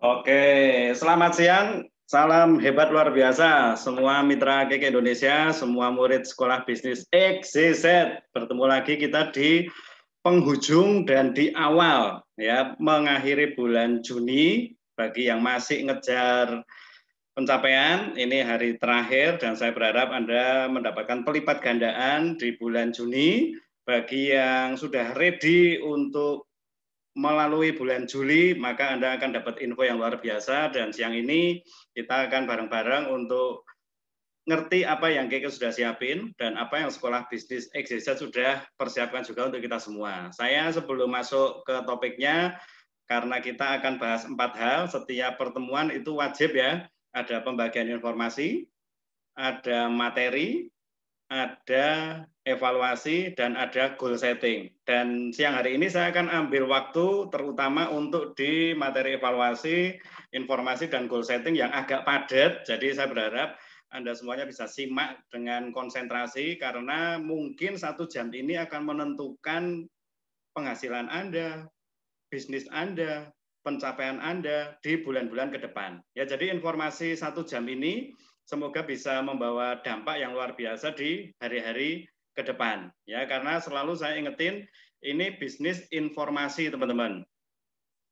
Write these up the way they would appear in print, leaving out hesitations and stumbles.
Oke, selamat siang. Salam hebat luar biasa. Semua mitra KK Indonesia, semua murid sekolah bisnis XYZ. Bertemu lagi kita di penghujung dan di awal ya, mengakhiri bulan Juni. Bagi yang masih ngejar pencapaian, ini hari terakhir dan saya berharap Anda mendapatkan pelipat gandaan di bulan Juni. Bagi yang sudah ready untuk melalui bulan Juli, maka Anda akan dapat info yang luar biasa, dan siang ini kita akan bareng-bareng untuk ngerti apa yang Keke sudah siapin dan apa yang sekolah bisnis XYZ sudah persiapkan juga untuk kita semua. Saya sebelum masuk ke topiknya, karena kita akan bahas 4 hal, setiap pertemuan itu wajib ya, ada pembagian informasi, ada materi, ada evaluasi, dan ada goal setting. Dan siang hari ini saya akan ambil waktu terutama untuk di materi evaluasi, informasi, dan goal setting yang agak padat. Jadi saya berharap Anda semuanya bisa simak dengan konsentrasi, karena mungkin 1 jam ini akan menentukan penghasilan Anda, bisnis Anda, pencapaian Anda di bulan-bulan ke depan. Ya, jadi informasi 1 jam ini semoga bisa membawa dampak yang luar biasa di hari-hari ke depan. Ya, karena selalu saya ingetin, ini bisnis informasi, teman-teman.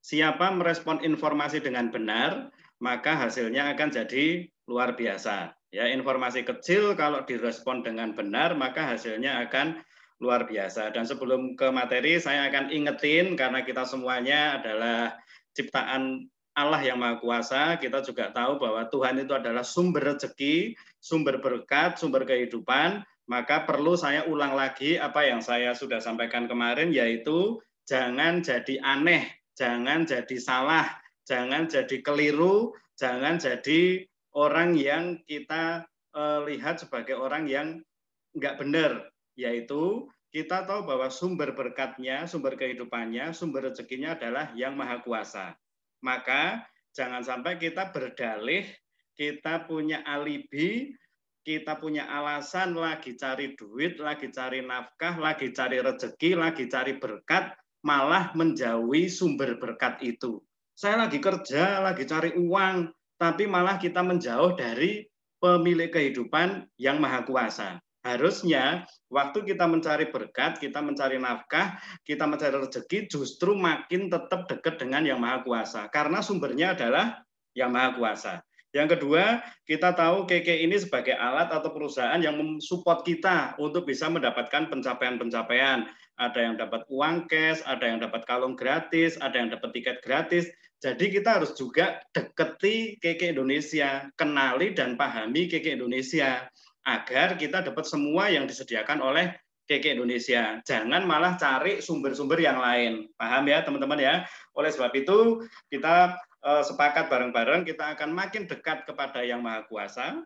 Siapa merespon informasi dengan benar, maka hasilnya akan jadi luar biasa. Ya, informasi kecil kalau direspon dengan benar, maka hasilnya akan luar biasa. Dan sebelum ke materi, saya akan ingetin, karena kita semuanya adalah ciptaan Allah yang Maha Kuasa, kita juga tahu bahwa Tuhan itu adalah sumber rezeki, sumber berkat, sumber kehidupan, maka perlu saya ulang lagi apa yang saya sudah sampaikan kemarin, yaitu jangan jadi aneh, jangan jadi salah, jangan jadi keliru, jangan jadi orang yang kita lihat sebagai orang yang nggak benar, yaitu kita tahu bahwa sumber berkatnya, sumber kehidupannya, sumber rezekinya adalah yang Maha Kuasa. Maka jangan sampai kita berdalih, kita punya alibi, kita punya alasan lagi cari duit, lagi cari nafkah, lagi cari rezeki, lagi cari berkat, malah menjauhi sumber berkat itu. Saya lagi kerja, lagi cari uang, tapi malah kita menjauh dari pemilik kehidupan yang Maha Kuasa. Harusnya waktu kita mencari berkat, kita mencari nafkah, kita mencari rezeki, justru makin tetap dekat dengan yang Maha Kuasa. Karena sumbernya adalah yang Maha Kuasa. Yang kedua, kita tahu KK ini sebagai alat atau perusahaan yang mensupport kita untuk bisa mendapatkan pencapaian-pencapaian. Ada yang dapat uang cash, ada yang dapat kalung gratis, ada yang dapat tiket gratis. Jadi kita harus juga deketi KK Indonesia, kenali dan pahami KK Indonesia, agar kita dapat semua yang disediakan oleh KK Indonesia. Jangan malah cari sumber-sumber yang lain. Paham ya teman-teman ya? Oleh sebab itu kita sepakat bareng-bareng, kita akan makin dekat kepada yang Maha Kuasa,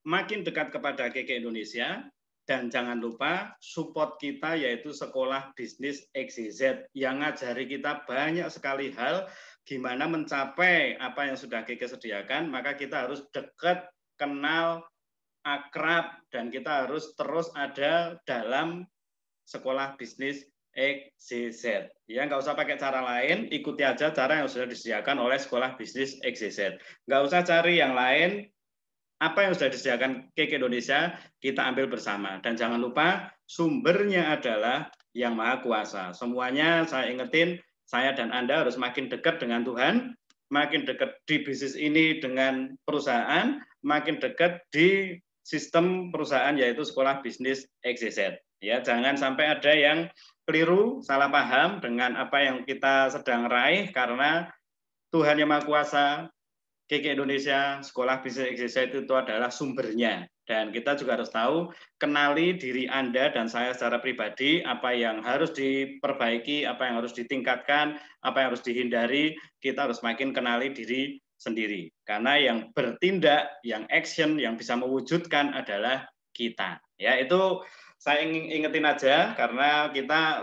makin dekat kepada KK Indonesia, dan jangan lupa support kita yaitu Sekolah Bisnis XYZ yang ngajari kita banyak sekali hal gimana mencapai apa yang sudah KK sediakan. Maka kita harus dekat, kenal, akrab, dan kita harus terus ada dalam Sekolah Bisnis XYZ. Ya, nggak usah pakai cara lain, ikuti aja cara yang sudah disediakan oleh Sekolah Bisnis XYZ. Nggak usah cari yang lain, apa yang sudah disediakan KK Indonesia, kita ambil bersama. Dan jangan lupa, sumbernya adalah yang Maha Kuasa. Semuanya saya ingetin, saya dan Anda harus makin dekat dengan Tuhan, makin dekat di bisnis ini dengan perusahaan, makin dekat di sistem perusahaan yaitu Sekolah Bisnis XYZ. Ya, jangan sampai ada yang keliru, salah paham dengan apa yang kita sedang raih, karena Tuhan yang Maha Kuasa, KK Indonesia, Sekolah Bisnis XYZ itu adalah sumbernya. Dan kita juga harus tahu, kenali diri Anda dan saya secara pribadi, apa yang harus diperbaiki, apa yang harus ditingkatkan, apa yang harus dihindari, kita harus makin kenali diri sendiri. Karena yang bertindak, yang action, yang bisa mewujudkan adalah kita. Ya, itu saya ingin ingetin aja, karena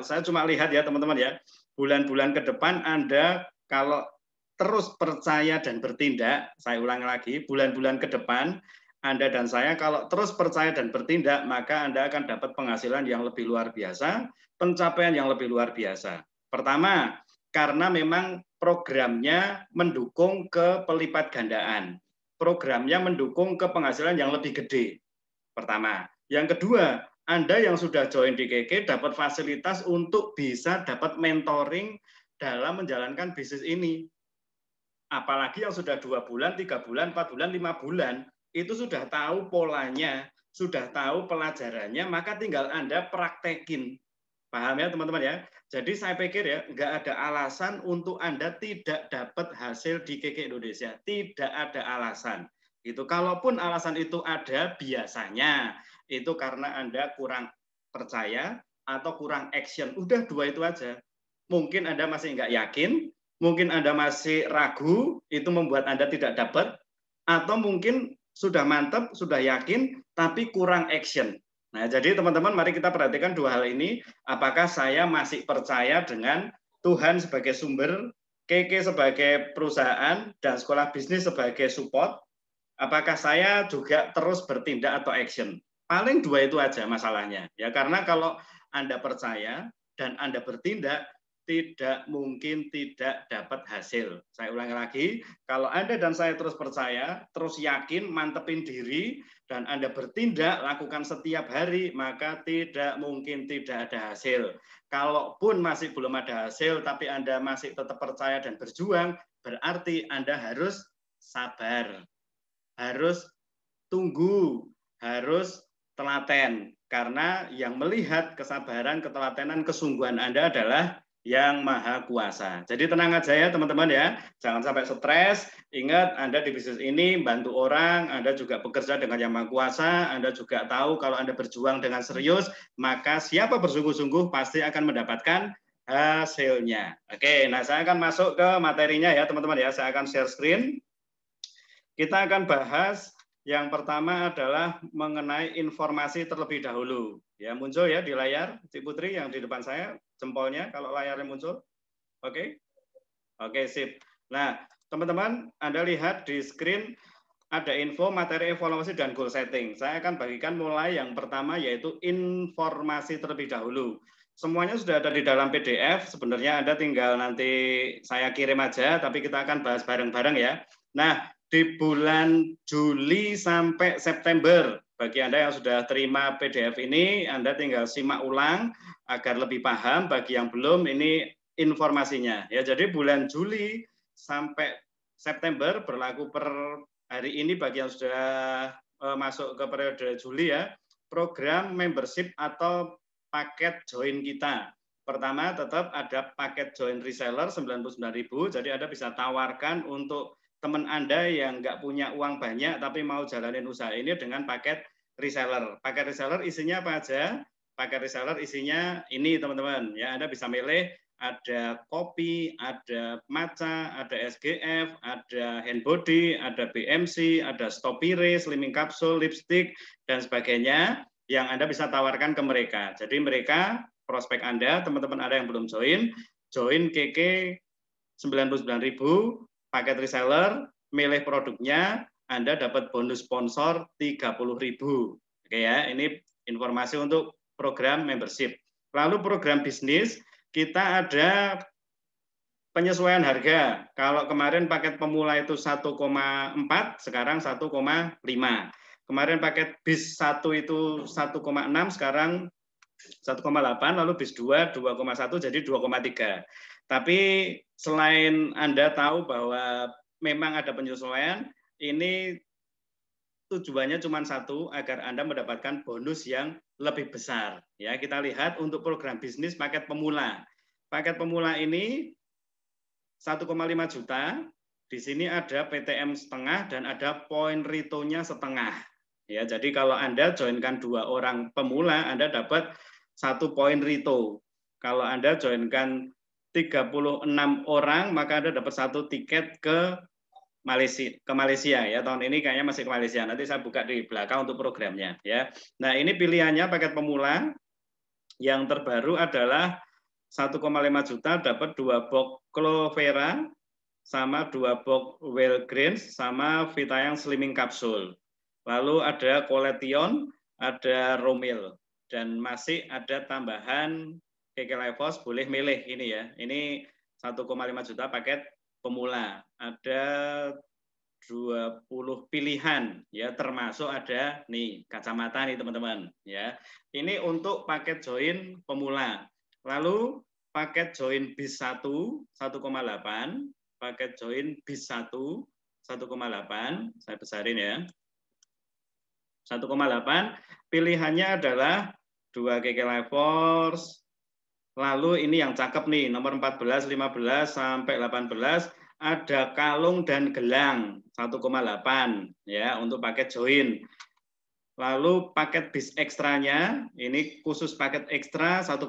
saya cuma lihat ya teman-teman ya, bulan-bulan ke depan Anda kalau terus percaya dan bertindak, saya ulang lagi, bulan-bulan ke depan, Anda dan saya kalau terus percaya dan bertindak, maka Anda akan dapat penghasilan yang lebih luar biasa, pencapaian yang lebih luar biasa. Pertama, karena memang programnya mendukung ke pelipat gandaan. Programnya mendukung ke penghasilan yang lebih gede. Pertama. Yang kedua, Anda yang sudah join di KK dapat fasilitas untuk bisa dapat mentoring dalam menjalankan bisnis ini. Apalagi yang sudah 2 bulan, 3 bulan, 4 bulan, 5 bulan, itu sudah tahu polanya, sudah tahu pelajarannya, maka tinggal Anda praktekin. Paham ya teman-teman ya? Jadi saya pikir ya, nggak ada alasan untuk Anda tidak dapat hasil di KK Indonesia. Tidak ada alasan. Itu kalaupun alasan itu ada, biasanya itu karena Anda kurang percaya atau kurang action. Udah 2 itu aja. Mungkin Anda masih nggak yakin, mungkin Anda masih ragu, itu membuat Anda tidak dapat, atau mungkin sudah mantap, sudah yakin, tapi kurang action. Nah, jadi teman-teman mari kita perhatikan 2 hal ini. Apakah saya masih percaya dengan Tuhan sebagai sumber, KK sebagai perusahaan, dan sekolah bisnis sebagai support? Apakah saya juga terus bertindak atau action? Paling 2 itu aja masalahnya. Ya, karena kalau Anda percaya dan Anda bertindak, tidak mungkin tidak dapat hasil. Saya ulangi lagi, kalau Anda dan saya terus percaya, terus yakin, mantepin diri, dan Anda bertindak, lakukan setiap hari, maka tidak mungkin tidak ada hasil. Kalaupun masih belum ada hasil, tapi Anda masih tetap percaya dan berjuang, berarti Anda harus sabar, harus tunggu, harus telaten. Karena yang melihat kesabaran, ketelatenan, kesungguhan Anda adalah yang maha kuasa. Jadi tenang aja ya teman-teman ya, jangan sampai stres. Ingat Anda di bisnis ini bantu orang, Anda juga bekerja dengan yang maha kuasa, Anda juga tahu kalau Anda berjuang dengan serius, maka siapa bersungguh-sungguh pasti akan mendapatkan hasilnya. Oke, nah saya akan masuk ke materinya ya teman-teman ya, saya akan share screen. Kita akan bahas yang pertama adalah mengenai informasi terlebih dahulu. Ya, muncul ya di layar, Cik Putri yang di depan saya, jempolnya kalau layarnya muncul. Oke? Oke, sip. Nah, teman-teman, Anda lihat di screen ada info, materi evaluasi, dan goal setting. Saya akan bagikan mulai yang pertama yaitu informasi terlebih dahulu. Semuanya sudah ada di dalam PDF, sebenarnya Anda tinggal nanti saya kirim aja, tapi kita akan bahas bareng-bareng ya. Nah, di bulan Juli sampai September, bagi Anda yang sudah terima PDF ini, Anda tinggal simak ulang agar lebih paham. Bagi yang belum, ini informasinya. Ya, jadi bulan Juli sampai September berlaku per hari ini bagi yang sudah masuk ke periode Juli ya, program membership atau paket join kita. Pertama tetap ada paket join reseller 99.000, jadi Anda bisa tawarkan untuk teman Anda yang nggak punya uang banyak tapi mau jalanin usaha ini dengan paket reseller. Paket reseller isinya apa aja? Paket reseller isinya ini teman-teman ya, Anda bisa milih ada kopi, ada matcha, ada SGF, ada hand body, ada BMC, ada Stopire, slimming capsule, lipstick, dan sebagainya yang Anda bisa tawarkan ke mereka. Jadi mereka, prospek Anda, teman-teman Anda yang belum join KK 99.000, paket reseller, milih produknya, Anda dapat bonus sponsor 30.000. Oke ya, ini informasi untuk program membership. Lalu program bisnis, kita ada penyesuaian harga. Kalau kemarin paket pemula itu 1,4, sekarang 1,5. Kemarin paket bis 1 itu 1,6, sekarang 1,8, lalu bis 2, 2,1, jadi 2,3. Tapi selain Anda tahu bahwa memang ada penyesuaian, ini tujuannya cuma satu, agar Anda mendapatkan bonus yang lebih besar. Ya, kita lihat untuk program bisnis paket pemula. Paket pemula ini 1,5 juta. Di sini ada PTM setengah dan ada poin retonya setengah. Ya, jadi kalau Anda joinkan 2 orang pemula, Anda dapat 1 poin reto. Kalau Anda joinkan 36 orang, maka Anda dapat 1 tiket ke Malaysia ya. Tahun ini kayaknya masih ke Malaysia. Nanti saya buka di belakang untuk programnya ya. Nah, ini pilihannya paket pemula. Yang terbaru adalah 1,5 juta dapat 2 box Clovera sama 2 box Well Greens sama Vitayang Slimming Capsule. Lalu ada Coletion, ada Romil, dan masih ada tambahan KK Lifehouse boleh milih ini ya. Ini 1,5 juta paket pemula. Ada 20 pilihan ya, termasuk ada nih kacamata nih teman-teman ya. Ini untuk paket join pemula. Lalu paket join bis 1 1,8, paket join bis 1 1,8, saya besarin ya. 1,8 pilihannya adalah 2 KK Lifehouse. Lalu ini yang cakep nih, nomor 14, 15 sampai 18 ada kalung dan gelang 1,8 ya untuk paket join. Lalu paket bis ekstranya, ini khusus paket ekstra 1,6.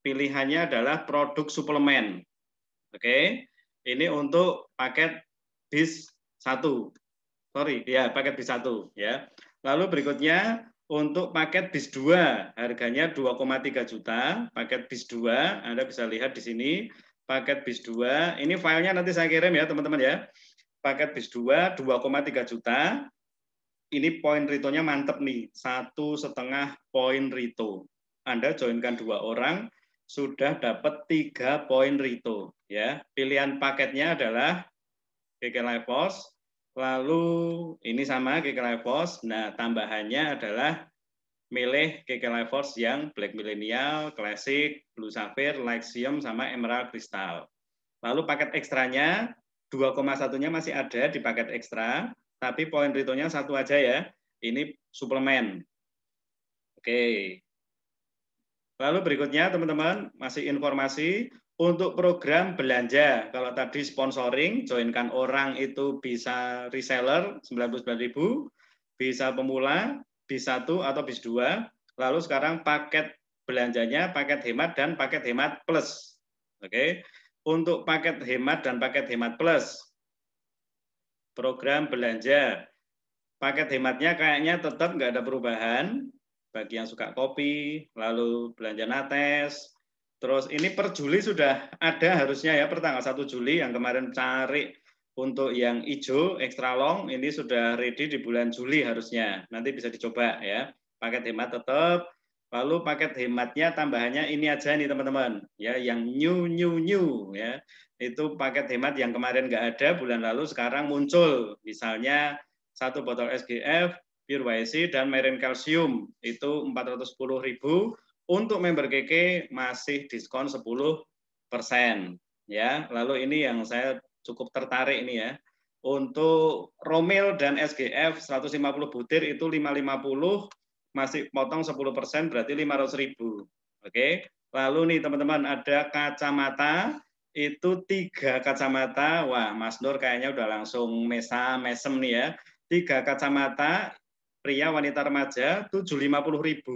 Pilihannya adalah produk suplemen. Oke. Ini untuk paket bis 1. Sorry, ya paket bis 1 ya. Lalu berikutnya untuk paket bis 2, harganya 2,3 juta. Paket bis 2, Anda bisa lihat di sini. Paket bis 2, ini filenya nanti saya kirim ya teman-teman ya. Paket bis 2, 2,3 juta. Ini poin ritonya mantep nih, 1,5 poin rito. Anda joinkan 2 orang, sudah dapat 3 poin rito. Ya, pilihan paketnya adalah KK Lifehouse. Lalu ini sama KK Lifehouse. Nah, tambahannya adalah milih KK Lifehouse yang Black Millennial, Classic, Blue Sapphire, Lyxium, sama Emerald Crystal. Lalu paket ekstranya 2,1-nya masih ada di paket ekstra, tapi poin ritonya 1 aja ya. Ini suplemen. Oke. Lalu berikutnya teman-teman, masih informasi untuk program belanja. Kalau tadi sponsoring, joinkan orang itu bisa reseller 99.000, bisa pemula, bis 1 atau bis 2. Lalu sekarang paket belanjanya, paket hemat dan paket hemat plus. Oke. Untuk paket hemat dan paket hemat plus, program belanja. Paket hematnya kayaknya tetap nggak ada perubahan. Bagi yang suka kopi, lalu belanja nates. Terus ini per Juli sudah ada harusnya ya, per tanggal 1 Juli yang kemarin cari untuk yang hijau extra long, ini sudah ready di bulan Juli harusnya. Nanti bisa dicoba ya. Paket hemat tetap. Lalu paket hematnya tambahannya ini aja nih teman-teman, ya yang new ya. Itu paket hemat yang kemarin nggak ada bulan lalu sekarang muncul. Misalnya 1 botol SGF, Pure YC dan Marine Calcium itu 410.000. Untuk member KK masih diskon 10% ya. Lalu ini yang saya cukup tertarik ini ya. Untuk Romil dan SGF 150 butir itu 550, masih potong 10% berarti 500.000. Oke. Lalu nih teman-teman ada kacamata itu 3 kacamata. Wah, Mas Nur kayaknya udah langsung mesem nih ya. 3 kacamata pria wanita remaja 750.000,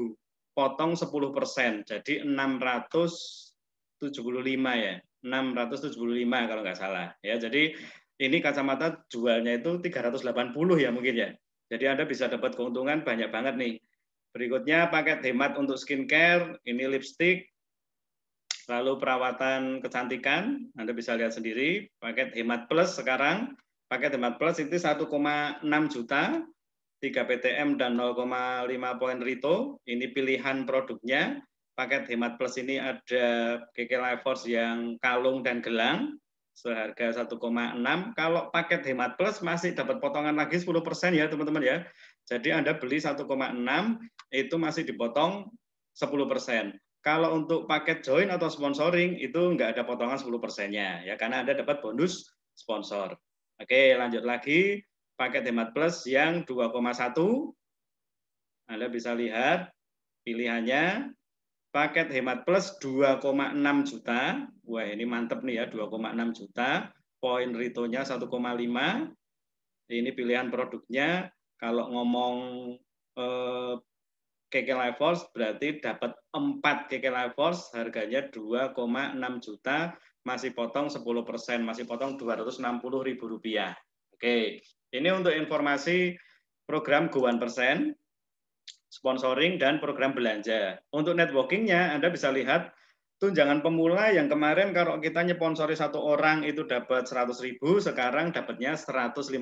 potong 10%, jadi 675 ya, 675 kalau nggak salah ya. Jadi ini kacamata jualnya itu 380 ya mungkin ya. Jadi Anda bisa dapat keuntungan banyak banget nih. Berikutnya paket hemat untuk skincare, ini lipstick, lalu perawatan kecantikan, Anda bisa lihat sendiri. Paket hemat plus sekarang, paket hemat plus itu 1,6 juta, 3 PTM dan 0,5 poin rito. Ini pilihan produknya. Paket hemat plus ini ada KK Lifehouse yang kalung dan gelang seharga 1,6. Kalau paket hemat plus masih dapat potongan lagi 10% ya teman-teman ya. Jadi Anda beli 1,6 itu masih dipotong 10%. Kalau untuk paket join atau sponsoring itu nggak ada potongan 10%-nya ya, karena Anda dapat bonus sponsor. Oke, lanjut lagi. Paket hemat plus yang 2,1, Anda bisa lihat pilihannya. Paket hemat plus 2,6 juta. Wah, ini mantep nih ya, 2,6 juta. Poin ritonya 1,5. Ini pilihan produknya. Kalau ngomong KK Lifehouse berarti dapat 4 KK Lifehouse, harganya 2,6 juta, masih potong 10%, masih potong Rp260.000. Oke, ini untuk informasi program Go 1%, sponsoring dan program belanja. Untuk networkingnya Anda bisa lihat tunjangan pemula yang kemarin kalau kita nyponsori 1 orang itu dapat 100.000, sekarang dapatnya 150.000.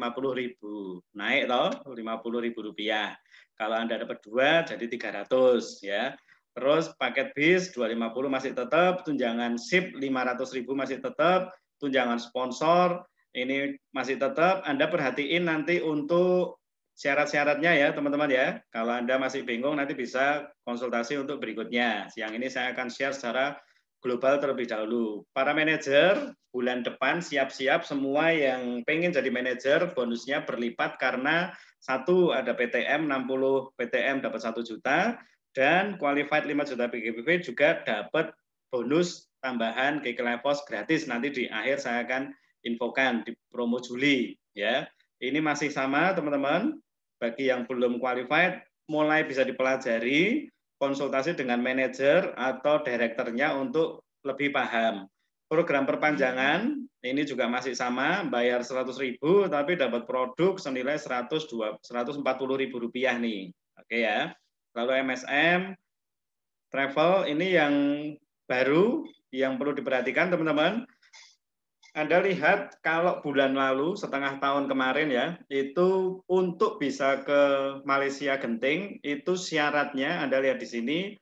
Naik toh Rp50.000. Kalau Anda dapat 2 jadi 300 ya. Terus paket bis 250 masih tetap, tunjangan SIP 500.000 masih tetap, tunjangan sponsor ini masih tetap. Anda perhatiin nanti untuk syarat-syaratnya ya teman-teman ya. Kalau Anda masih bingung nanti bisa konsultasi untuk berikutnya. Siang ini saya akan share secara global terlebih dahulu. Para manajer bulan depan siap-siap semua yang pengen jadi manajer bonusnya berlipat karena satu ada PTM 60 PTM dapat 1 juta dan qualified 5 juta PGBV juga dapat bonus tambahan KK Levos gratis. Nanti di akhir saya akan infokan di promo Juli ya. Ini masih sama teman-teman. Bagi yang belum qualified mulai bisa dipelajari konsultasi dengan manajer atau direkturnya untuk lebih paham. Program perpanjangan ini juga masih sama, bayar 100.000 tapi dapat produk senilai 140.000 rupiah nih. Oke ya. Lalu MSM, travel ini yang baru, yang perlu diperhatikan teman-teman. Anda lihat kalau bulan lalu, setengah tahun kemarin ya, itu untuk bisa ke Malaysia Genting, itu syaratnya Anda lihat di sini,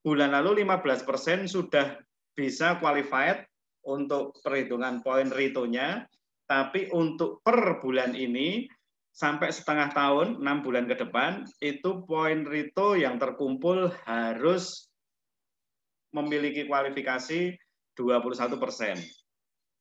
bulan lalu 15% sudah bisa qualified untuk perhitungan poin ritonya, tapi untuk per bulan ini, sampai setengah tahun, 6 bulan ke depan, itu poin rito yang terkumpul harus memiliki kualifikasi 21%.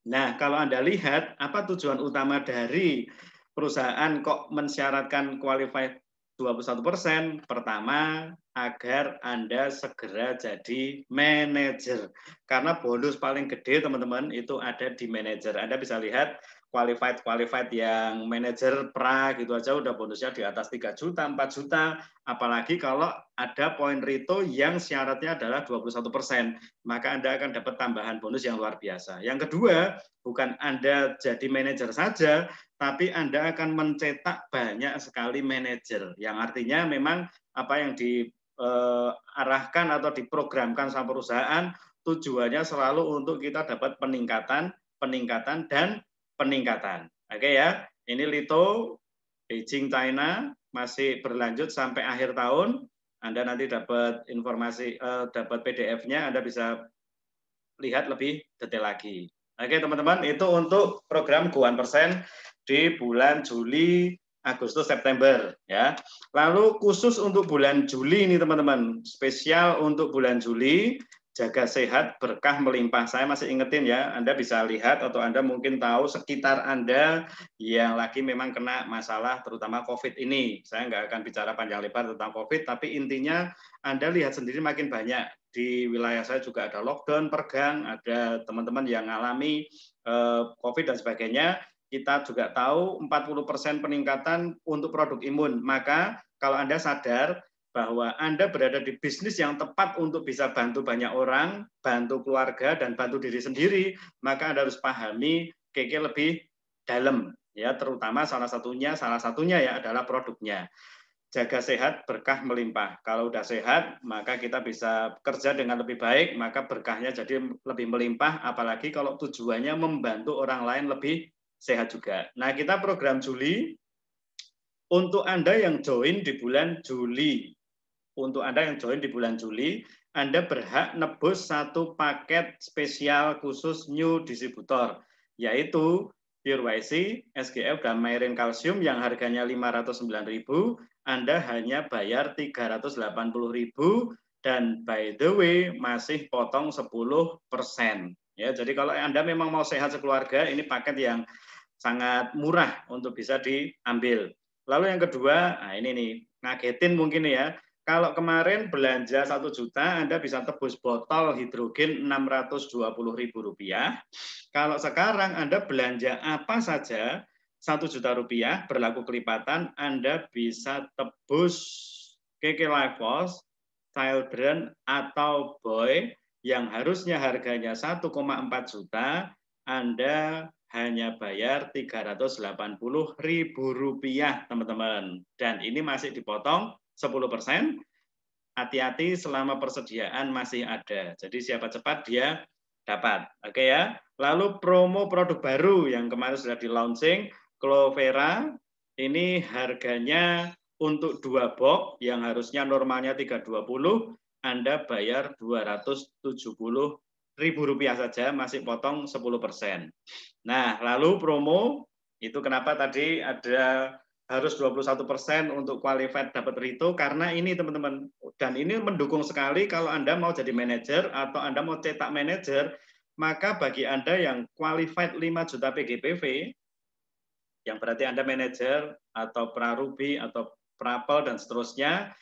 Nah, kalau Anda lihat, apa tujuan utama dari perusahaan kok mensyaratkan qualified 21%? Pertama, agar Anda segera jadi manajer. Karena bonus paling gede, teman-teman, itu ada di manajer. Anda bisa lihat qualified yang manajer pra gitu aja udah bonusnya di atas 3 juta, 4 juta. Apalagi kalau ada poin rito yang syaratnya adalah 21%. Maka Anda akan dapat tambahan bonus yang luar biasa. Yang kedua, bukan Anda jadi manajer saja, tapi Anda akan mencetak banyak sekali manajer. Yang artinya memang apa yang diarahkan atau diprogramkan sama perusahaan, tujuannya selalu untuk kita dapat peningkatan, dan peningkatan. Oke ya, ini Lito, Beijing, China, masih berlanjut sampai akhir tahun. Anda nanti dapat informasi, dapat PDF-nya, Anda bisa lihat lebih detail lagi. Oke teman-teman, itu untuk program Go 1% di bulan Juli, Agustus, September ya. Lalu khusus untuk bulan Juli ini teman-teman, spesial untuk bulan Juli, jaga sehat, berkah melimpah. Saya masih ingetin ya, Anda bisa lihat atau Anda mungkin tahu sekitar Anda yang lagi memang kena masalah terutama COVID ini. Saya nggak akan bicara panjang lebar tentang COVID, tapi intinya Anda lihat sendiri makin banyak. Di wilayah saya juga ada lockdown, pergang, ada teman-teman yang mengalami COVID dan sebagainya. Kita juga tahu 40% peningkatan untuk produk imun. Maka kalau Anda sadar bahwa Anda berada di bisnis yang tepat untuk bisa bantu banyak orang, bantu keluarga, dan bantu diri sendiri, maka Anda harus pahami KK lebih dalam, ya, terutama salah satunya ya adalah produknya. Jaga sehat, berkah melimpah. Kalau udah sehat, maka kita bisa kerja dengan lebih baik, maka berkahnya jadi lebih melimpah, apalagi kalau tujuannya membantu orang lain lebih sehat juga. Nah, kita program Juli, untuk Anda yang join di bulan Juli, Anda berhak nebus satu paket spesial khusus new distributor, yaitu Pure YC, SGF, dan Myrin Calcium yang harganya 509.000, Anda hanya bayar 380.000, dan by the way masih potong 10%. Ya, jadi kalau Anda memang mau sehat sekeluarga, ini paket yang sangat murah untuk bisa diambil. Lalu yang kedua, nah ini nih, ngagetin mungkin ya. Kalau kemarin belanja 1 juta, Anda bisa tebus botol hidrogen Rp620.000. Kalau sekarang Anda belanja apa saja, 1 juta rupiah berlaku kelipatan, Anda bisa tebus KK Lifehouse, Children, atau Boy, yang harusnya harganya 1,4 juta, Anda hanya bayar Rp380.000, teman-teman. Dan ini masih dipotong 10%. Hati-hati selama persediaan masih ada. Jadi siapa cepat dia dapat. Oke ya. Lalu promo produk baru yang kemarin sudah di-launching, Clovera, ini harganya untuk 2 box yang harusnya normalnya 320, Anda bayar Rp270.000 saja, masih potong 10%. Nah, lalu promo itu kenapa tadi ada harus 21% untuk qualified dapat Rito, karena ini teman-teman, dan ini mendukung sekali kalau Anda mau jadi manajer atau Anda mau cetak manajer, maka bagi Anda yang qualified 5 juta PGPV, yang berarti Anda manajer atau prarubi atau prapel dan seterusnya,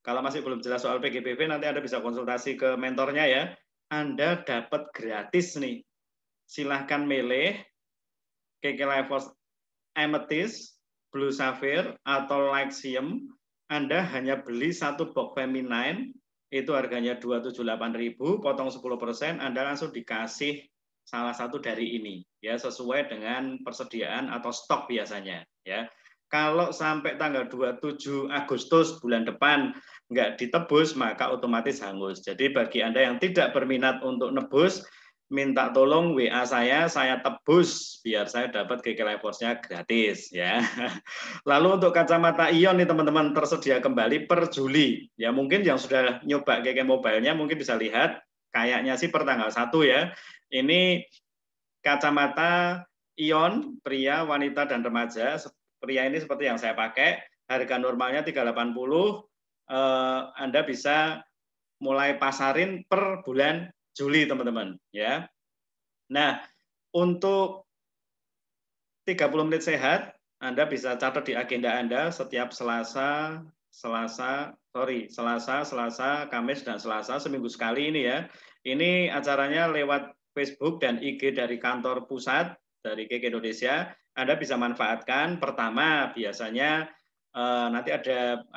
kalau masih belum jelas soal PGPV nanti Anda bisa konsultasi ke mentornya ya, Anda dapat gratis nih. Silahkan milih KK-Lifeforce Amethyst, Blue Sapphire, atau Lyxium. Anda hanya beli satu box feminine, itu harganya Rp278.000, potong 10%, Anda langsung dikasih salah satu dari ini, ya sesuai dengan persediaan atau stok biasanya. Ya, kalau sampai tanggal 27 Agustus bulan depan nggak ditebus, maka otomatis hangus. Jadi bagi Anda yang tidak berminat untuk nebus, minta tolong WA saya tebus biar saya dapat KK-Lifeforce-nya gratis ya. Lalu untuk kacamata ion nih teman-teman tersedia kembali per Juli. Ya mungkin yang sudah nyoba KK Mobile-nya mungkin bisa lihat kayaknya sih per tanggal 1 ya. Ini kacamata ion pria, wanita dan remaja. Pria ini seperti yang saya pakai, harga normalnya 380. Anda bisa mulai pasarin per bulan Juli teman-teman ya. Nah, untuk 30 menit sehat Anda bisa catat di agenda Anda setiap Selasa, Kamis dan Selasa seminggu sekali ini ya. Ini acaranya lewat Facebook dan IG dari kantor pusat dari KK Indonesia. Anda bisa manfaatkan. Pertama, biasanya nanti ada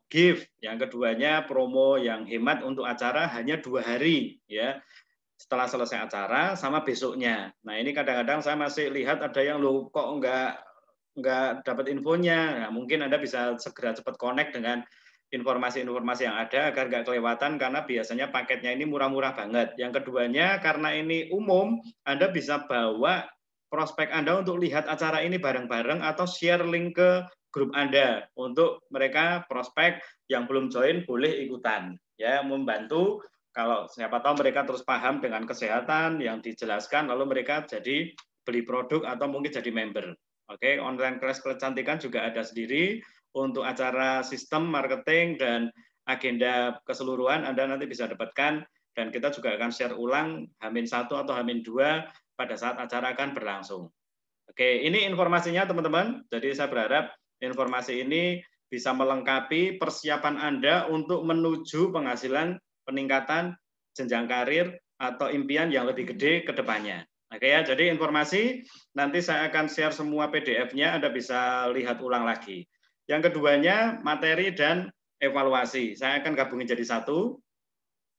gift. Yang keduanya promo yang hemat untuk acara hanya 2 hari ya. Setelah selesai acara sama besoknya. Nah ini kadang-kadang saya masih lihat ada yang loh kok nggak dapat infonya. Nah, mungkin Anda bisa segera cepat connect dengan informasi-informasi yang ada agar nggak kelewatan karena biasanya paketnya ini murah-murah banget. Yang keduanya karena ini umum, Anda bisa bawa prospek Anda untuk lihat acara ini bareng-bareng atau share link ke grup Anda untuk mereka prospek yang belum join boleh ikutan ya, membantu kalau siapa tahu mereka terus paham dengan kesehatan yang dijelaskan, lalu mereka jadi beli produk atau mungkin jadi member. Oke, online class kecantikan juga ada sendiri untuk acara sistem marketing dan agenda keseluruhan Anda nanti bisa dapatkan dan kita juga akan share ulang H-1 atau H-2 pada saat acara akan berlangsung. Oke, ini informasinya teman-teman. Jadi saya berharap informasi ini bisa melengkapi persiapan Anda untuk menuju penghasilan peningkatan jenjang karir atau impian yang lebih gede ke depannya. Oke ya, jadi informasi nanti saya akan share semua PDF-nya, Anda bisa lihat ulang lagi. Yang keduanya materi dan evaluasi. Saya akan gabungin jadi satu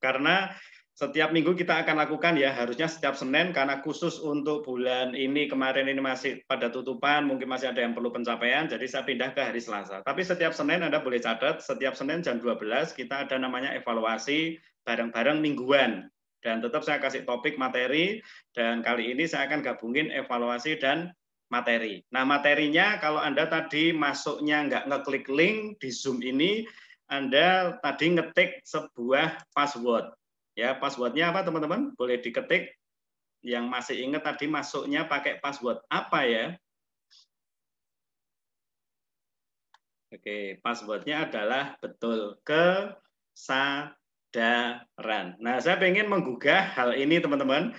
karena setiap minggu kita akan lakukan ya, harusnya setiap Senin karena khusus untuk bulan ini kemarin ini masih pada tutupan, mungkin masih ada yang perlu pencapaian, jadi saya pindah ke hari Selasa. Tapi setiap Senin Anda boleh catat, setiap Senin jam 12 kita ada namanya evaluasi bareng-bareng mingguan. Dan tetap saya kasih topik materi, dan kali ini saya akan gabungin evaluasi dan materi. Nah materinya kalau Anda tadi masuknya nggak ngeklik link di Zoom ini, Anda tadi ngetik sebuah password. Ya, passwordnya apa teman-teman? Boleh diketik. Yang masih ingat tadi masuknya pakai password apa ya? Oke, passwordnya adalah betul kesadaran. Nah, saya ingin menggugah hal ini teman-teman.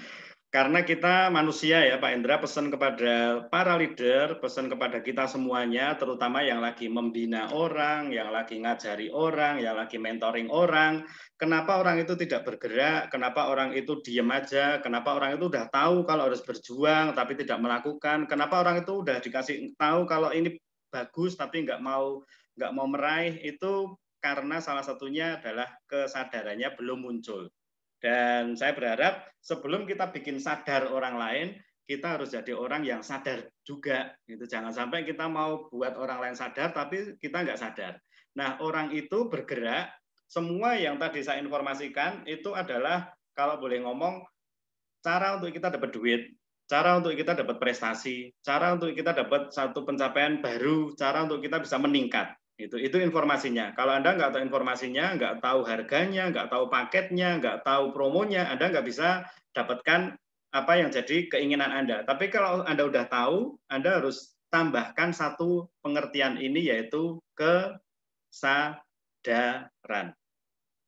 Karena kita manusia ya Pak Indra, pesan kepada para leader, pesan kepada kita semuanya, terutama yang lagi membina orang, yang lagi ngajari orang, yang lagi mentoring orang, kenapa orang itu tidak bergerak, kenapa orang itu diem aja, kenapa orang itu udah tahu kalau harus berjuang tapi tidak melakukan, kenapa orang itu udah dikasih tahu kalau ini bagus tapi nggak mau meraih, itu karena salah satunya adalah kesadarannya belum muncul. Dan saya berharap sebelum kita bikin sadar orang lain, kita harus jadi orang yang sadar juga. Gitu. Jangan sampai kita mau buat orang lain sadar, tapi kita nggak sadar. Nah, orang itu bergerak, semua yang tadi saya informasikan itu adalah, kalau boleh ngomong, cara untuk kita dapat duit, cara untuk kita dapat prestasi, cara untuk kita dapat satu pencapaian baru, cara untuk kita bisa meningkat. Itu informasinya. Kalau Anda nggak tahu informasinya, nggak tahu harganya, nggak tahu paketnya, nggak tahu promonya, Anda nggak bisa dapatkan apa yang jadi keinginan Anda. Tapi kalau Anda udah tahu, Anda harus tambahkan satu pengertian ini, yaitu kesadaran.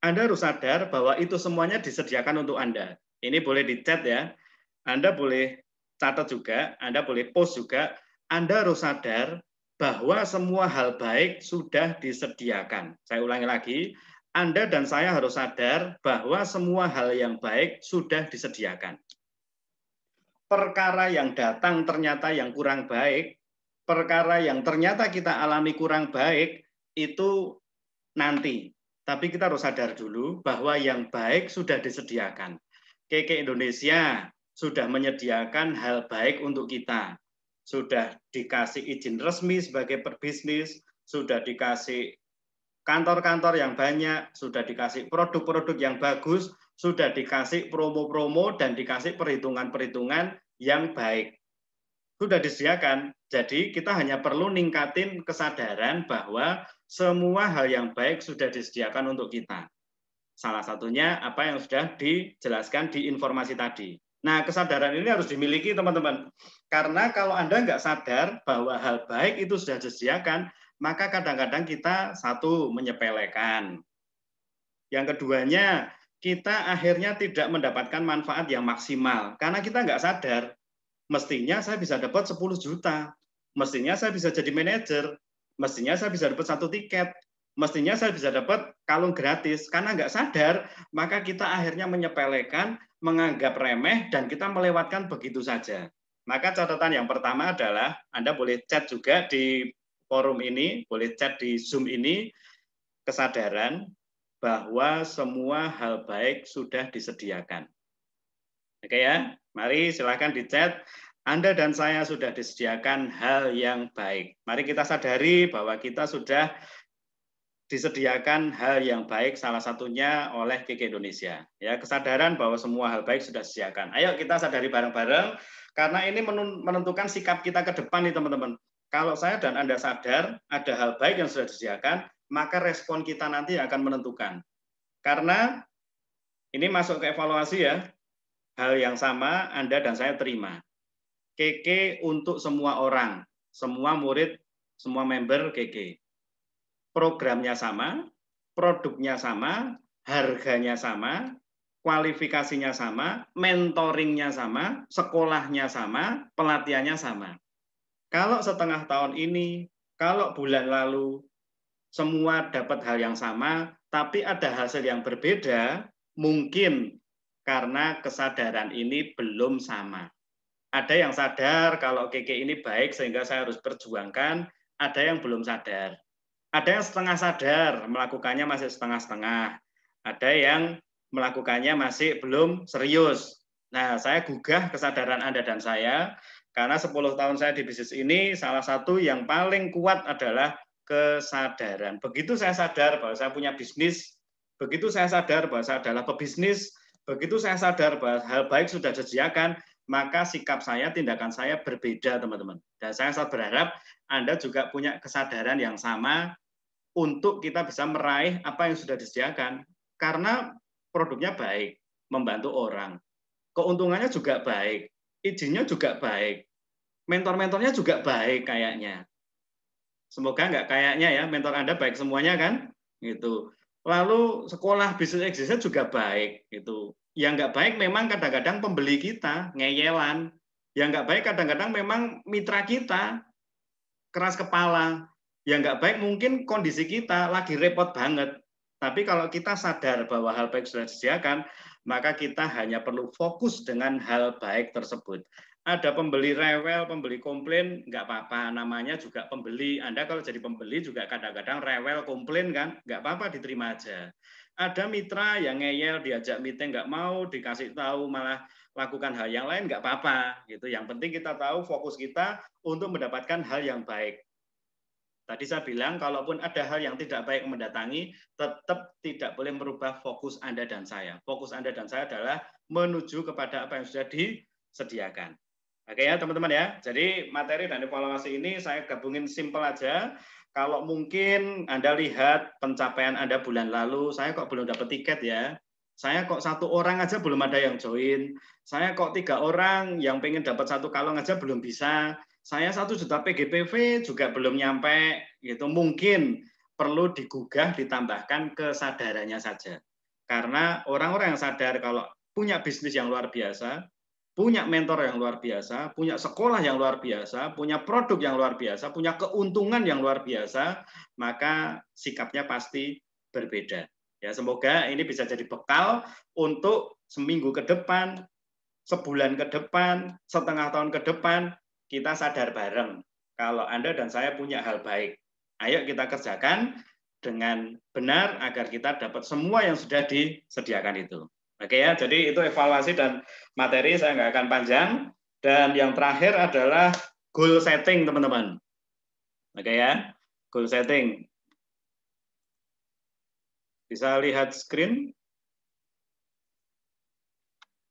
Anda harus sadar bahwa itu semuanya disediakan untuk Anda. Ini boleh dicat ya. Anda boleh catat juga, Anda boleh post juga. Anda harus sadar bahwa semua hal baik sudah disediakan. Saya ulangi lagi, Anda dan saya harus sadar bahwa semua hal yang baik sudah disediakan. Perkara yang datang ternyata yang kurang baik, perkara yang ternyata kita alami kurang baik, itu nanti. Tapi kita harus sadar dulu bahwa yang baik sudah disediakan. KK Indonesia sudah menyediakan hal baik untuk kita. Sudah dikasih izin resmi sebagai perbisnis, sudah dikasih kantor-kantor yang banyak, sudah dikasih produk-produk yang bagus, sudah dikasih promo-promo, dan dikasih perhitungan-perhitungan yang baik. Sudah disediakan, jadi kita hanya perlu ningkatin kesadaran bahwa semua hal yang baik sudah disediakan untuk kita. Salah satunya apa yang sudah dijelaskan di informasi tadi. Nah, kesadaran ini harus dimiliki teman-teman. Karena kalau Anda nggak sadar bahwa hal baik itu sudah disediakan, maka kadang-kadang kita satu, menyepelekan. Yang keduanya, kita akhirnya tidak mendapatkan manfaat yang maksimal. Karena kita nggak sadar, mestinya saya bisa dapat 10 juta, mestinya saya bisa jadi manajer, mestinya saya bisa dapat 1 tiket, mestinya saya bisa dapat kalung gratis. Karena nggak sadar, maka kita akhirnya menyepelekan, menganggap remeh, dan kita melewatkan begitu saja. Maka catatan yang pertama adalah, Anda boleh chat juga di forum ini, boleh chat di Zoom ini, kesadaran bahwa semua hal baik sudah disediakan. Oke ya, mari silakan di chat. Anda dan saya sudah disediakan hal yang baik. Mari kita sadari bahwa kita sudah disediakan hal yang baik, salah satunya oleh KK Indonesia. Ya, kesadaran bahwa semua hal baik sudah disediakan. Ayo kita sadari bareng-bareng, karena ini menentukan sikap kita ke depan nih teman-teman. Kalau saya dan Anda sadar ada hal baik yang sudah disediakan, maka respon kita nanti akan menentukan. Karena ini masuk ke evaluasi ya, hal yang sama Anda dan saya terima. KK untuk semua orang, semua murid, semua member KK. Programnya sama, produknya sama, harganya sama, kualifikasinya sama, mentoringnya sama, sekolahnya sama, pelatihannya sama. Kalau setengah tahun ini, kalau bulan lalu, semua dapat hal yang sama, tapi ada hasil yang berbeda, mungkin karena kesadaran ini belum sama. Ada yang sadar kalau KK ini baik sehingga saya harus perjuangkan, ada yang belum sadar. Ada yang setengah sadar, melakukannya masih setengah-setengah. Ada yang melakukannya masih belum serius. Nah, saya gugah kesadaran Anda dan saya, karena 10 tahun saya di bisnis ini, salah satu yang paling kuat adalah kesadaran. Begitu saya sadar bahwa saya punya bisnis, begitu saya sadar bahwa saya adalah pebisnis, begitu saya sadar bahwa hal baik sudah disediakan, maka sikap saya, tindakan saya berbeda, teman-teman. Dan saya sangat berharap Anda juga punya kesadaran yang sama untuk kita bisa meraih apa yang sudah disediakan. Karena produknya baik, membantu orang. Keuntungannya juga baik, izinnya juga baik, mentor-mentornya juga baik kayaknya. Semoga nggak kayaknya ya, mentor Anda baik semuanya kan? Gitu. Lalu sekolah bisnis exit juga baik. Gitu. Yang nggak baik memang kadang-kadang pembeli kita, ngeyelan. Yang nggak baik kadang-kadang memang mitra kita, keras kepala. Yang nggak baik mungkin kondisi kita lagi repot banget. Tapi kalau kita sadar bahwa hal baik sudah disediakan, maka kita hanya perlu fokus dengan hal baik tersebut. Ada pembeli rewel, pembeli komplain, nggak apa-apa, namanya juga pembeli. Anda kalau jadi pembeli juga kadang-kadang rewel, komplain kan, nggak apa-apa, diterima aja. Ada mitra yang ngeyel, diajak meeting nggak mau, dikasih tahu malah lakukan hal yang lain, nggak apa-apa. Gitu. Yang penting kita tahu fokus kita untuk mendapatkan hal yang baik. Tadi saya bilang, kalaupun ada hal yang tidak baik mendatangi, tetap tidak boleh merubah fokus Anda dan saya. Fokus Anda dan saya adalah menuju kepada apa yang sudah disediakan. Oke ya teman-teman ya, jadi materi dan evaluasi ini saya gabungin simpel aja. Kalau mungkin Anda lihat pencapaian Anda bulan lalu, saya kok belum dapat tiket ya. Saya kok 1 orang aja belum ada yang join. Saya kok 3 orang yang pengen dapat 1 kalung aja belum bisa. Saya 1 juta PGPV juga belum nyampe. Gitu. Mungkin perlu digugah, ditambahkan kesadarannya saja. Karena orang-orang yang sadar kalau punya bisnis yang luar biasa, punya mentor yang luar biasa, punya sekolah yang luar biasa, punya produk yang luar biasa, punya keuntungan yang luar biasa, maka sikapnya pasti berbeda. Ya, semoga ini bisa jadi bekal untuk seminggu ke depan, sebulan ke depan, setengah tahun ke depan, kita sadar bareng kalau Anda dan saya punya hal baik. Ayo kita kerjakan dengan benar agar kita dapat semua yang sudah disediakan itu. Oke ya, jadi itu evaluasi dan materi, saya nggak akan panjang. Dan yang terakhir adalah goal setting, teman-teman. Oke ya, goal setting. Bisa lihat screen?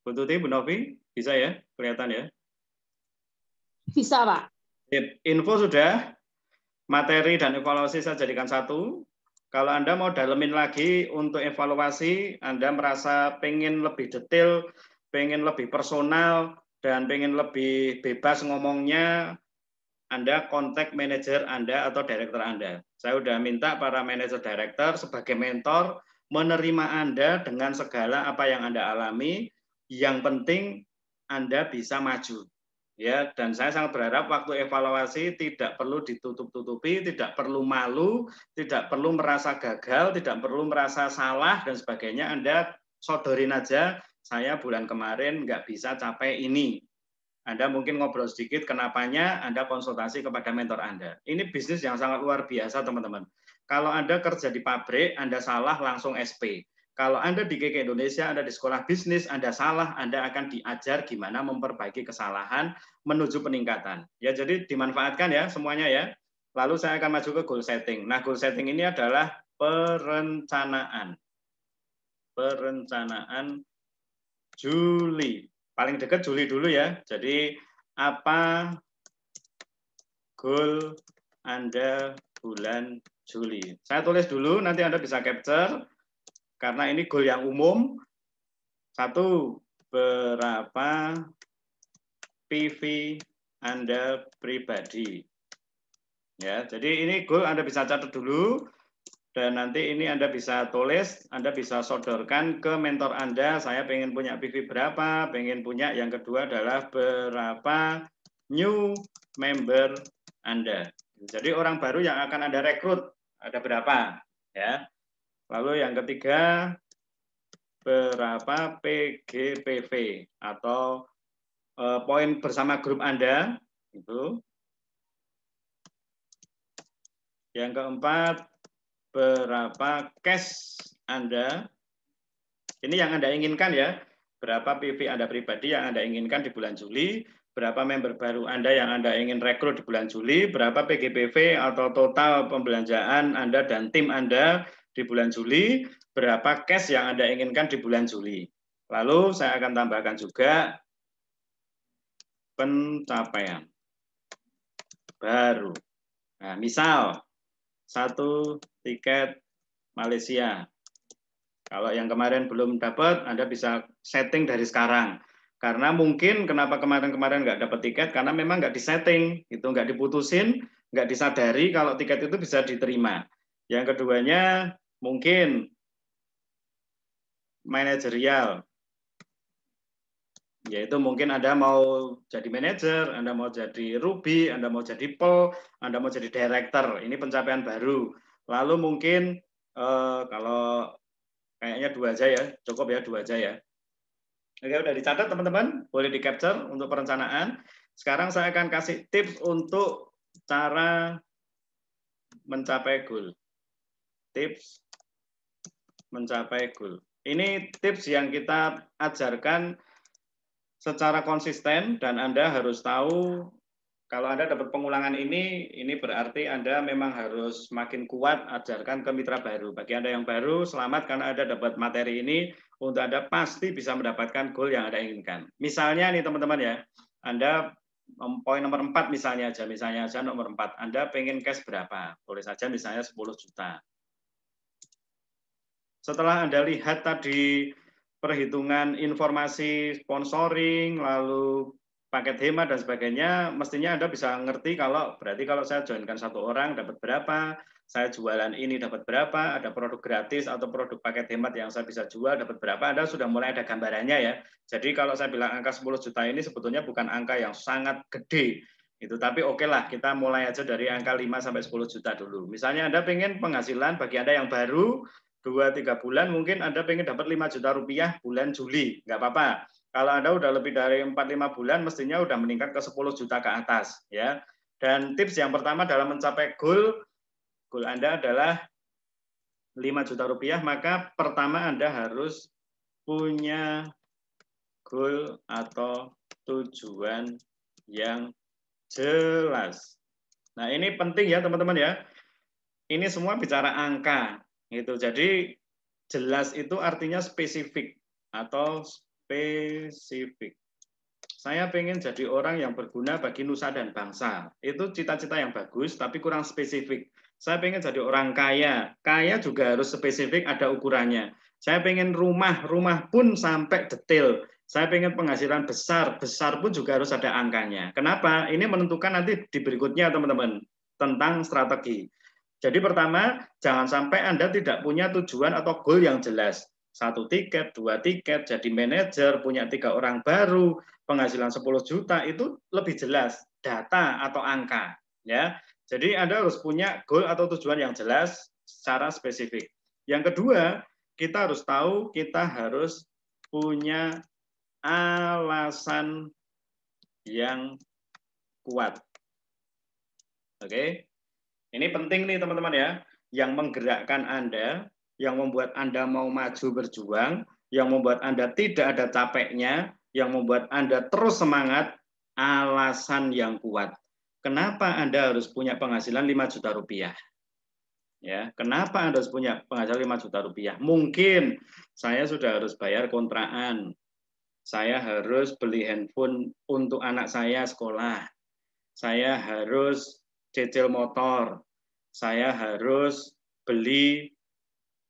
Bu Tuti, Bu Novi, bisa ya? Kelihatan ya? Bisa, Pak. Info sudah, materi dan evaluasi saya jadikan satu. Kalau Anda mau dalemin lagi untuk evaluasi, Anda merasa pengen lebih detail, pengen lebih personal, dan pengen lebih bebas ngomongnya, Anda kontak manajer Anda atau direktur Anda. Saya sudah minta para manajer direktur sebagai mentor menerima Anda dengan segala apa yang Anda alami. Yang penting Anda bisa maju. Ya, dan saya sangat berharap waktu evaluasi tidak perlu ditutup-tutupi, tidak perlu malu, tidak perlu merasa gagal, tidak perlu merasa salah dan sebagainya. Anda sodorin aja, saya bulan kemarin nggak bisa capai ini. Anda mungkin ngobrol sedikit, kenapanya Anda konsultasi kepada mentor Anda. Ini bisnis yang sangat luar biasa, teman-teman. Kalau Anda kerja di pabrik, Anda salah langsung SP. Kalau Anda di KK Indonesia, Anda di sekolah bisnis, Anda salah, Anda akan diajar gimana memperbaiki kesalahan menuju peningkatan. Ya, jadi dimanfaatkan ya semuanya ya. Lalu saya akan maju ke goal setting. Nah, goal setting ini adalah perencanaan. Perencanaan Juli. Paling dekat Juli dulu ya. Jadi apa goal Anda bulan Juli? Saya tulis dulu, nanti Anda bisa capture. Karena ini goal yang umum. 1, berapa PV Anda pribadi? Ya, jadi ini goal Anda bisa catat dulu. Dan nanti ini Anda bisa tulis, Anda bisa sodorkan ke mentor Anda, saya pengen punya PV berapa, pengen punya, yang kedua adalah berapa new member Anda. Jadi orang baru yang akan Anda rekrut, ada berapa. Ya. Lalu yang ketiga, berapa PGPV atau poin bersama grup Anda. Itu. Yang keempat, berapa cash Anda, ini yang Anda inginkan ya, berapa PV Anda pribadi yang Anda inginkan di bulan Juli, berapa member baru Anda yang Anda ingin rekrut di bulan Juli, berapa PGPV atau total pembelanjaan Anda dan tim Anda di bulan Juli, berapa cash yang Anda inginkan di bulan Juli. Lalu saya akan tambahkan juga pencapaian baru. Nah, misal 1 tiket Malaysia. Kalau yang kemarin belum dapat, Anda bisa setting dari sekarang. Karena mungkin kenapa kemarin-kemarin nggak dapat tiket, karena memang nggak disetting, itu nggak diputusin, nggak disadari kalau tiket itu bisa diterima. Yang keduanya mungkin manajerial, yaitu mungkin Anda mau jadi manajer, Anda mau jadi Ruby, Anda mau jadi PO, Anda mau jadi director. Ini pencapaian baru. Lalu mungkin kalau kayaknya 2 aja ya, cukup ya 2 aja ya. Oke, udah dicatat teman-teman, boleh di-capture untuk perencanaan. Sekarang saya akan kasih tips untuk cara mencapai goal. Tips mencapai goal. Ini tips yang kita ajarkan secara konsisten dan Anda harus tahu kalau Anda dapat pengulangan ini berarti Anda memang harus makin kuat ajarkan ke mitra baru. Bagi Anda yang baru, selamat karena Anda dapat materi ini, untuk Anda pasti bisa mendapatkan goal yang Anda inginkan. Misalnya nih teman-teman ya, Anda poin nomor 4 misalnya aja nomor 4. Anda pengen cash berapa? Boleh saja misalnya 10 juta. Setelah Anda lihat tadi perhitungan informasi sponsoring, lalu paket hemat dan sebagainya, mestinya Anda bisa ngerti berarti kalau saya joinkan satu orang dapat berapa, saya jualan ini dapat berapa, ada produk gratis atau produk paket hemat yang saya bisa jual dapat berapa, Anda sudah mulai ada gambarannya ya. Jadi kalau saya bilang angka 10 juta ini sebetulnya bukan angka yang sangat gede, tapi oke lah, kita mulai aja dari angka 5 sampai 10 juta dulu. Misalnya Anda pengen penghasilan bagi Anda yang baru 2-3 bulan, mungkin Anda pengen dapat 5 juta rupiah bulan Juli, nggak apa-apa. Kalau Anda udah lebih dari 4-5 bulan, mestinya udah meningkat ke 10 juta ke atas, ya. Dan tips yang pertama dalam mencapai goal Anda adalah 5 juta rupiah, maka pertama Anda harus punya goal atau tujuan yang jelas. Nah, ini penting ya teman-teman ya. Ini semua bicara angka, gitu. Jadi jelas itu artinya spesifik atau spesifik. Saya pengen jadi orang yang berguna bagi nusa dan bangsa. Itu cita-cita yang bagus, tapi kurang spesifik. Saya pengen jadi orang kaya. Kaya juga harus spesifik, ada ukurannya. Saya pengen rumah pun sampai detail. Saya pengen penghasilan besar pun juga harus ada angkanya. Kenapa? Ini menentukan nanti di berikutnya, teman-teman, tentang strategi. Jadi pertama, jangan sampai Anda tidak punya tujuan atau goal yang jelas. 1 tiket, 2 tiket, jadi manajer, punya 3 orang baru, penghasilan 10 juta, itu lebih jelas, data atau angka. Ya. Jadi Anda harus punya goal atau tujuan yang jelas secara spesifik. Yang kedua, kita harus tahu kita harus punya alasan yang kuat. Oke. Ini penting nih teman-teman ya, yang menggerakkan Anda, yang membuat Anda mau maju berjuang, yang membuat Anda tidak ada capeknya, yang membuat Anda terus semangat, alasan yang kuat. Kenapa Anda harus punya penghasilan 5 juta rupiah? Ya, kenapa Anda harus punya penghasilan 5 juta rupiah? Mungkin saya sudah harus bayar kontrakan, saya harus beli handphone untuk anak saya sekolah, saya harus cicil motor, saya harus beli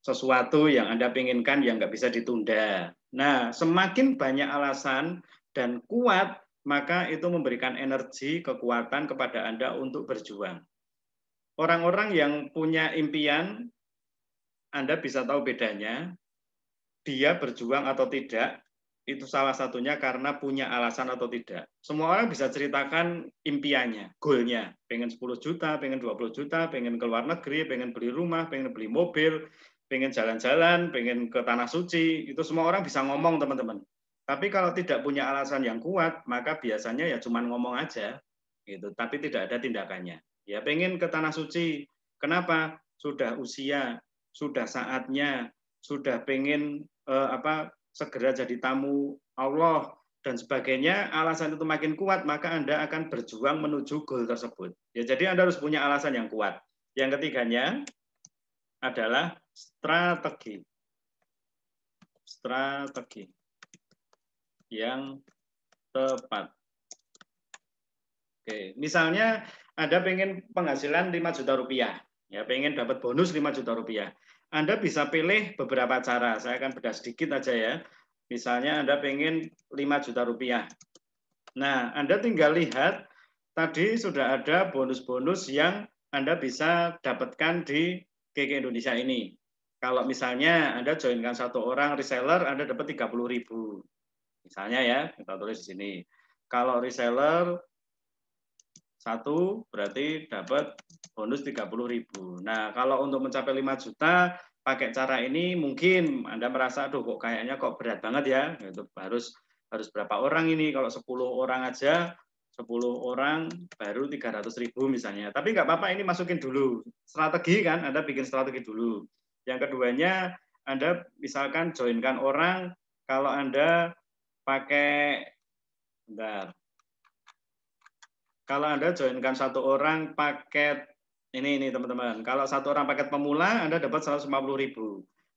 sesuatu yang Anda inginkan yang nggak bisa ditunda. Nah, semakin banyak alasan dan kuat, maka itu memberikan energi, kekuatan kepada Anda untuk berjuang. Orang-orang yang punya impian, Anda bisa tahu bedanya, dia berjuang atau tidak, itu salah satunya karena punya alasan atau tidak. Semua orang bisa ceritakan impiannya, goalnya. Pengen 10 juta, pengen 20 juta, pengen ke luar negeri, pengen beli rumah, pengen beli mobil, pengen jalan-jalan, pengen ke tanah suci. Itu semua orang bisa ngomong, teman-teman. Tapi kalau tidak punya alasan yang kuat, maka biasanya ya cuma ngomong aja, gitu. Tapi tidak ada tindakannya. Ya pengen ke tanah suci. Kenapa? Sudah usia, sudah saatnya, sudah pengen segera jadi tamu Allah dan sebagainya, alasan itu makin kuat, maka Anda akan berjuang menuju goal tersebut. Ya, jadi Anda harus punya alasan yang kuat. Yang ketiganya adalah strategi. Strategi yang tepat. Oke, misalnya Anda pengen penghasilan 5 juta rupiah, ya pengen dapat bonus 5 juta rupiah. Anda bisa pilih beberapa cara. Saya akan bedah sedikit aja ya. Misalnya Anda pengen 5 juta rupiah. Nah, Anda tinggal lihat, tadi sudah ada bonus-bonus yang Anda bisa dapatkan di KK Indonesia ini. Kalau misalnya Anda joinkan satu orang reseller, Anda dapat 30.000. Misalnya ya, kita tulis di sini. Kalau reseller 1 berarti dapat bonus 30.000. Nah, kalau untuk mencapai 5 juta pakai cara ini mungkin Anda merasa aduh kok kayaknya kok berat banget ya. Itu harus berapa orang ini? Kalau 10 orang aja 10 orang baru 300.000 misalnya. Tapi nggak apa-apa, ini masukin dulu. Strategi kan, Anda bikin strategi dulu. Yang keduanya, Anda misalkan joinkan orang, kalau Anda pakai kalau Anda joinkan satu orang paket ini teman-teman. Kalau satu orang paket pemula Anda dapat 150.000.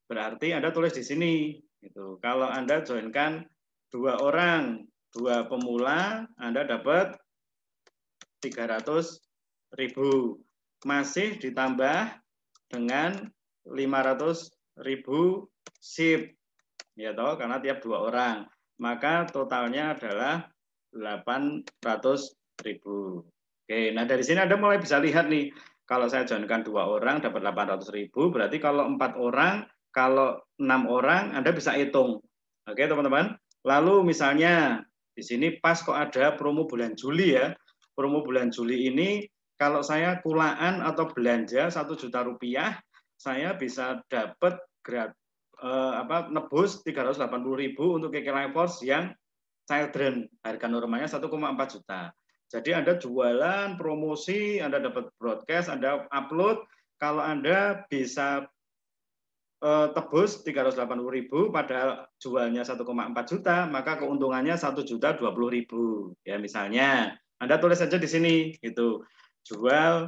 Berarti Anda tulis di sini gitu. Kalau Anda joinkan 2 orang, 2 pemula, Anda dapat 300.000. Masih ditambah dengan 500.000 SIP. Ya toh, karena tiap 2 orang. Maka totalnya adalah 800.000. Oke, nah dari sini Anda mulai bisa lihat nih, kalau saya joinkan 2 orang dapat 800.000, berarti kalau 4 orang, kalau 6 orang, Anda bisa hitung. Oke, teman-teman. Lalu misalnya di sini pas kok ada promo bulan Juli ya. Promo bulan Juli ini kalau saya kulaan atau belanja 1 juta rupiah, saya bisa dapat nebus 380.000 untuk KK Life Force yang children, harga normalnya 1,4 juta. Jadi Anda jualan, promosi, Anda dapat broadcast, Anda upload, kalau Anda bisa tebus 380.000 padahal jualnya 1,4 juta, maka keuntungannya 1.020.000. Ya misalnya, Anda tulis saja di sini gitu. Jual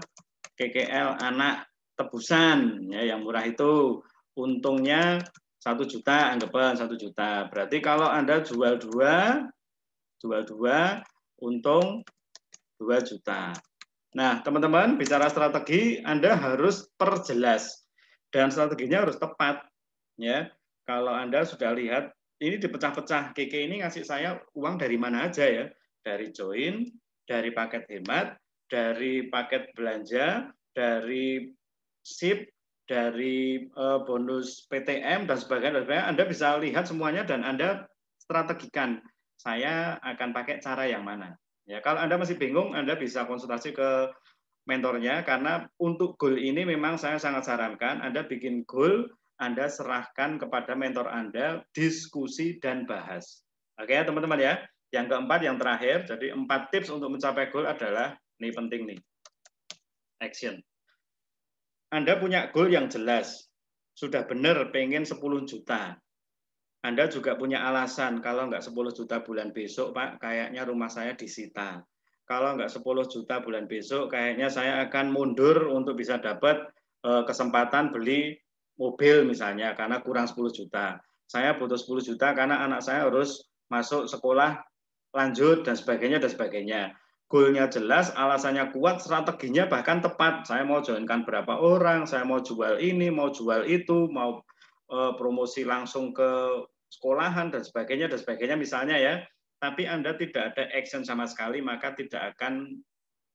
KKL anak tebusan ya yang murah itu untungnya 1 juta, anggapan 1 juta. Berarti kalau Anda jual dua untung 2 juta. Nah, teman-teman, bicara strategi, Anda harus perjelas dan strateginya harus tepat. Ya, kalau Anda sudah lihat ini dipecah-pecah, KK ini ngasih saya uang dari mana aja ya? Dari join, dari paket hemat, dari paket belanja, dari SIP, dari bonus PTM dan sebagainya. Anda bisa lihat semuanya dan Anda strategikan. Saya akan pakai cara yang mana. Ya, kalau Anda masih bingung, Anda bisa konsultasi ke mentornya karena untuk goal ini memang saya sangat sarankan Anda bikin goal, Anda serahkan kepada mentor Anda, diskusi dan bahas. Oke, teman-teman ya. Yang keempat, yang terakhir, jadi 4 tips untuk mencapai goal adalah ini penting nih. Action. Anda punya goal yang jelas. Sudah benar pengen 10 juta. Anda juga punya alasan, kalau nggak 10 juta bulan besok, Pak, kayaknya rumah saya disita. Kalau nggak 10 juta bulan besok, kayaknya saya akan mundur untuk bisa dapat kesempatan beli mobil misalnya, karena kurang 10 juta. Saya butuh 10 juta karena anak saya harus masuk sekolah lanjut, dan sebagainya, dan sebagainya. Goalnya jelas, alasannya kuat, strateginya bahkan tepat. Saya mau joinkan berapa orang, saya mau jual ini, mau jual itu, mau promosi langsung ke sekolahan dan sebagainya misalnya ya. Tapi Anda tidak ada action sama sekali, maka tidak akan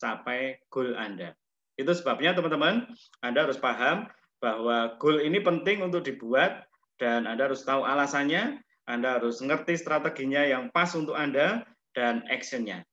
capai goal Anda. Itu sebabnya teman-teman, Anda harus paham bahwa goal ini penting untuk dibuat dan Anda harus tahu alasannya, Anda harus ngerti strateginya yang pas untuk Anda dan actionnya.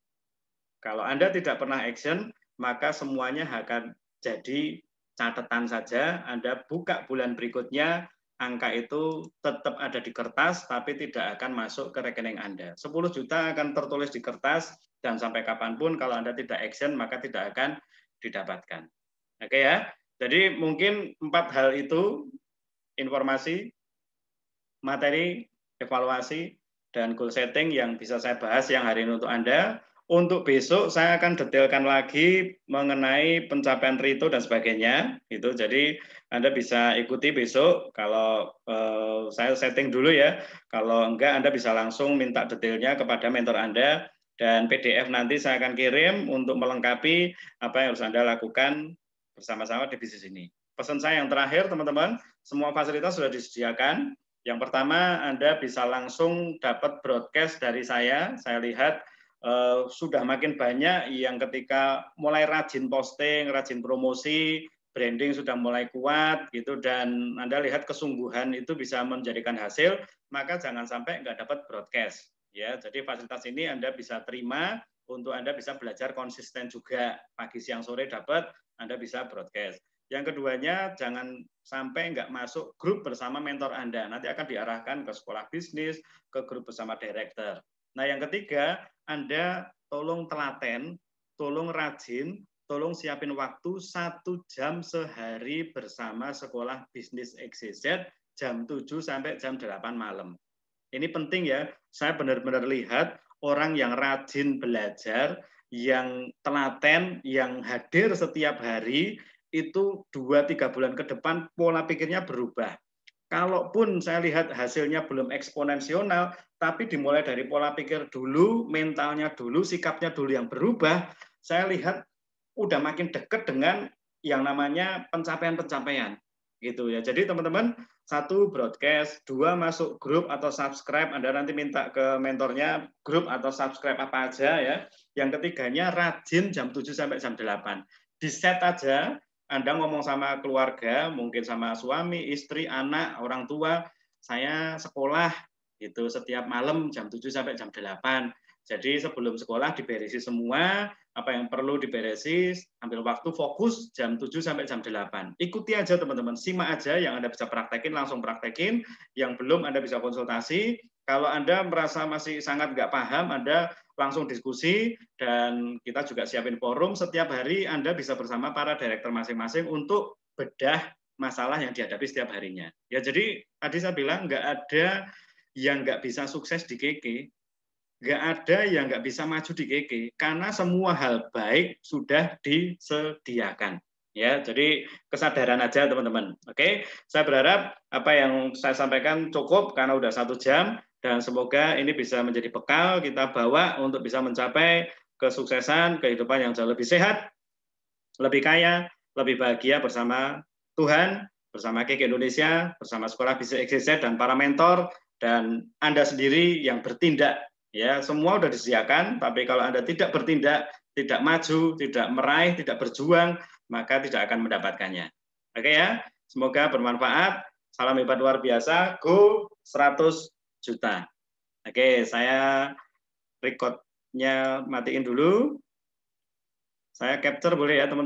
Kalau Anda tidak pernah action, maka semuanya akan jadi catatan saja. Anda buka bulan berikutnya, angka itu tetap ada di kertas, tapi tidak akan masuk ke rekening Anda. 10 juta akan tertulis di kertas, dan sampai kapanpun kalau Anda tidak action, maka tidak akan didapatkan. Oke ya, jadi mungkin 4 hal itu, informasi, materi, evaluasi, dan goal setting yang bisa saya bahas yang hari ini untuk Anda. Untuk besok saya akan detailkan lagi mengenai pencapaian Rito dan sebagainya. Itu jadi Anda bisa ikuti besok. Kalau saya setting dulu ya. Kalau enggak Anda bisa langsung minta detailnya kepada mentor Anda dan PDF nanti saya akan kirim untuk melengkapi apa yang harus Anda lakukan bersama-sama di bisnis ini. Pesan saya yang terakhir teman-teman, semua fasilitas sudah disediakan. Yang pertama Anda bisa langsung dapat broadcast dari saya. Saya lihat sudah makin banyak yang ketika mulai rajin posting, rajin promosi, branding sudah mulai kuat gitu, dan Anda lihat kesungguhan itu bisa menjadikan hasil, maka jangan sampai nggak dapat broadcast. Ya, jadi fasilitas ini Anda bisa terima untuk Anda bisa belajar konsisten juga, pagi siang sore dapat, Anda bisa broadcast. Yang keduanya, jangan sampai nggak masuk grup bersama mentor Anda. Nanti akan diarahkan ke sekolah bisnis, ke grup bersama director. Nah, yang ketiga, Anda tolong telaten, tolong rajin, tolong siapin waktu 1 jam sehari bersama sekolah bisnis XYZ jam 7 sampai jam 8 malam. Ini penting ya, saya benar-benar lihat orang yang rajin belajar, yang telaten, yang hadir setiap hari, itu 2-3 bulan ke depan pola pikirnya berubah. Kalaupun saya lihat hasilnya belum eksponensial, tapi dimulai dari pola pikir dulu, mentalnya dulu, sikapnya dulu yang berubah, saya lihat udah makin dekat dengan yang namanya pencapaian-pencapaian gitu ya. Jadi teman-teman, 1 broadcast, 2 masuk grup atau subscribe, Anda nanti minta ke mentornya grup atau subscribe apa aja ya. Yang ketiganya rajin jam 7 sampai jam 8. Di set aja, Anda ngomong sama keluarga, mungkin sama suami, istri, anak, orang tua, saya sekolah gitu setiap malam jam 7 sampai jam 8. Jadi sebelum sekolah diberesi semua, apa yang perlu diberesi, ambil waktu fokus jam 7 sampai jam 8. Ikuti aja teman-teman, simak aja, yang Anda bisa praktekin, langsung praktekin, yang belum Anda bisa konsultasi. Kalau Anda merasa masih sangat nggak paham, Anda langsung diskusi, dan kita juga siapin forum, setiap hari Anda bisa bersama para direktur masing-masing untuk bedah masalah yang dihadapi setiap harinya. Ya, jadi tadi saya bilang nggak ada yang nggak bisa sukses di KK, nggak ada yang nggak bisa maju di KK, karena semua hal baik sudah disediakan. Ya, jadi kesadaran aja teman-teman. Oke, saya berharap apa yang saya sampaikan cukup karena udah 1 jam, dan semoga ini bisa menjadi bekal kita bawa untuk bisa mencapai kesuksesan, kehidupan yang jauh lebih sehat, lebih kaya, lebih bahagia bersama Tuhan, bersama KK Indonesia, bersama Sekolah Bisnis XYZ dan para mentor, dan Anda sendiri yang bertindak. Ya, semua sudah disediakan, tapi kalau Anda tidak bertindak, tidak maju, tidak meraih, tidak berjuang, maka tidak akan mendapatkannya. Oke ya, semoga bermanfaat. Salam hebat luar biasa, go 100 juta. Oke, saya record-nya matiin dulu. Saya capture boleh ya teman-teman.